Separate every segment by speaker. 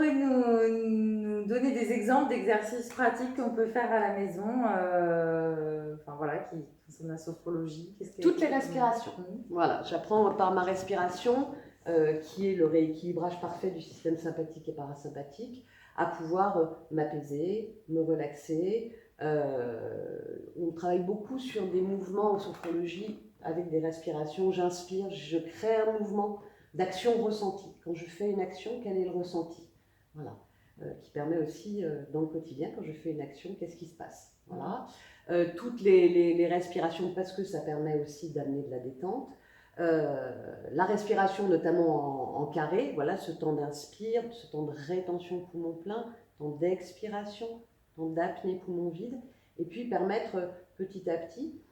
Speaker 1: pourrais nous donner des exemples d'exercices pratiques qu'on peut faire à la maison, enfin voilà, qui concernent la sophrologie?
Speaker 2: Toutes les respirations. Voilà, j'apprends par ma respiration, qui est le rééquilibrage parfait du système sympathique et parasympathique, à pouvoir m'apaiser, me relaxer. On travaille beaucoup sur des mouvements en sophrologie avec des respirations. J'inspire, je crée un mouvement d'action ressentie. Quand je fais une action, quel est le ressenti? Voilà. Qui permet aussi, dans le quotidien, quand je fais une action, qu'est-ce qui se passe? Voilà. Toutes les respirations, parce que ça permet aussi d'amener de la détente. La respiration, notamment en carré, voilà, ce temps d'inspire, ce temps de rétention poumon plein, temps d'expiration, temps d'apnée poumon vide, et puis permettre petit à petit,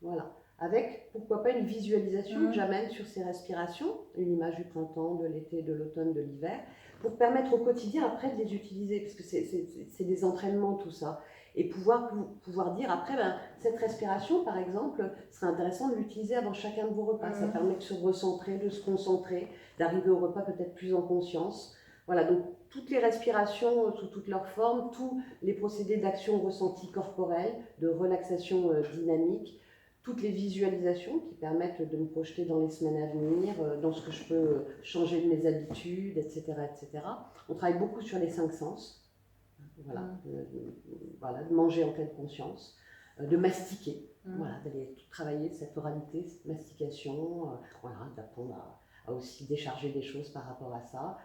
Speaker 2: voilà, avec pourquoi pas une visualisation que j'amène sur ces respirations, une image du printemps, de l'été, de l'automne, de l'hiver, pour permettre au quotidien après de les utiliser, parce que c'est des entraînements tout ça, et pouvoir dire après, cette respiration par exemple, serait intéressant de l'utiliser avant chacun de vos repas. Ça permet de se recentrer, de se concentrer, d'arriver au repas peut-être plus en conscience. Voilà, donc toutes les respirations sous toutes leurs formes, tous les procédés d'action ressentie corporelle, de relaxation dynamique, toutes les visualisations qui permettent de me projeter dans les semaines à venir, dans ce que je peux changer de mes habitudes, etc. etc. On travaille beaucoup sur les 5 sens, voilà, voilà, de manger en pleine conscience, de mastiquer, voilà, d'aller travailler cette oralité, cette mastication, voilà, d'apprendre à aussi décharger des choses par rapport à ça.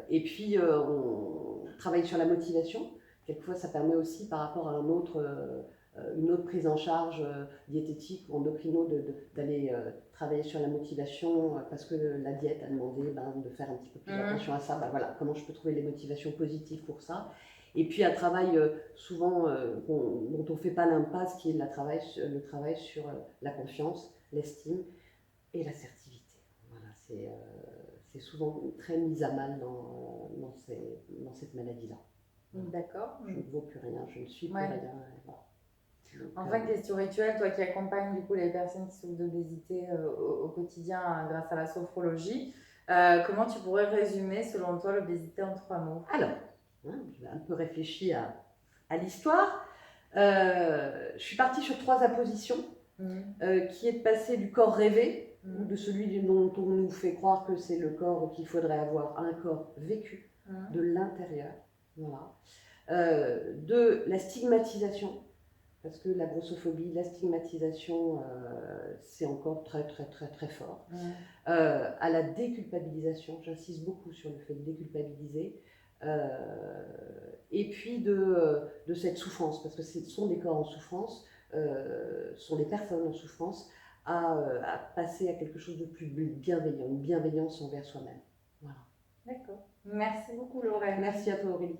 Speaker 2: Et puis on travaille sur la motivation. Quelquefois ça permet aussi par rapport à une autre prise en charge diététique ou endocrino d'aller travailler sur la motivation parce que la diète a demandé de faire un petit peu plus attention à ça. Voilà, comment je peux trouver les motivations positives pour ça. Et puis un travail souvent dont on ne fait pas l'impasse, qui est le travail sur la confiance, l'estime et l'assertivité. Voilà, c'est souvent très mis à mal dans cette maladie-là.
Speaker 1: D'accord.
Speaker 2: Je ne vaux plus rien, je ne suis plus rien. Voilà.
Speaker 1: Enfin, question rituelle, toi qui accompagnes du coup les personnes qui souffrent d'obésité au quotidien grâce à la sophrologie, comment tu pourrais résumer selon toi l'obésité en 3 mots?
Speaker 2: Alors, j'ai un peu réfléchi à l'histoire. Je suis partie sur 3 appositions, qui est de passer du corps rêvé, ou de celui dont on nous fait croire que c'est le corps qu'il faudrait avoir, à un corps vécu, de l'intérieur. Voilà. De la stigmatisation, parce que la grossophobie, la stigmatisation, c'est encore très très très très fort. À la déculpabilisation, j'insiste beaucoup sur le fait de déculpabiliser, et puis de cette souffrance, parce que ce sont des corps en souffrance, ce sont des personnes en souffrance, à passer à quelque chose de plus bienveillant, une bienveillance envers soi-même. Voilà.
Speaker 1: D'accord. Merci beaucoup Lorraine.
Speaker 2: Merci à toi Aurélie.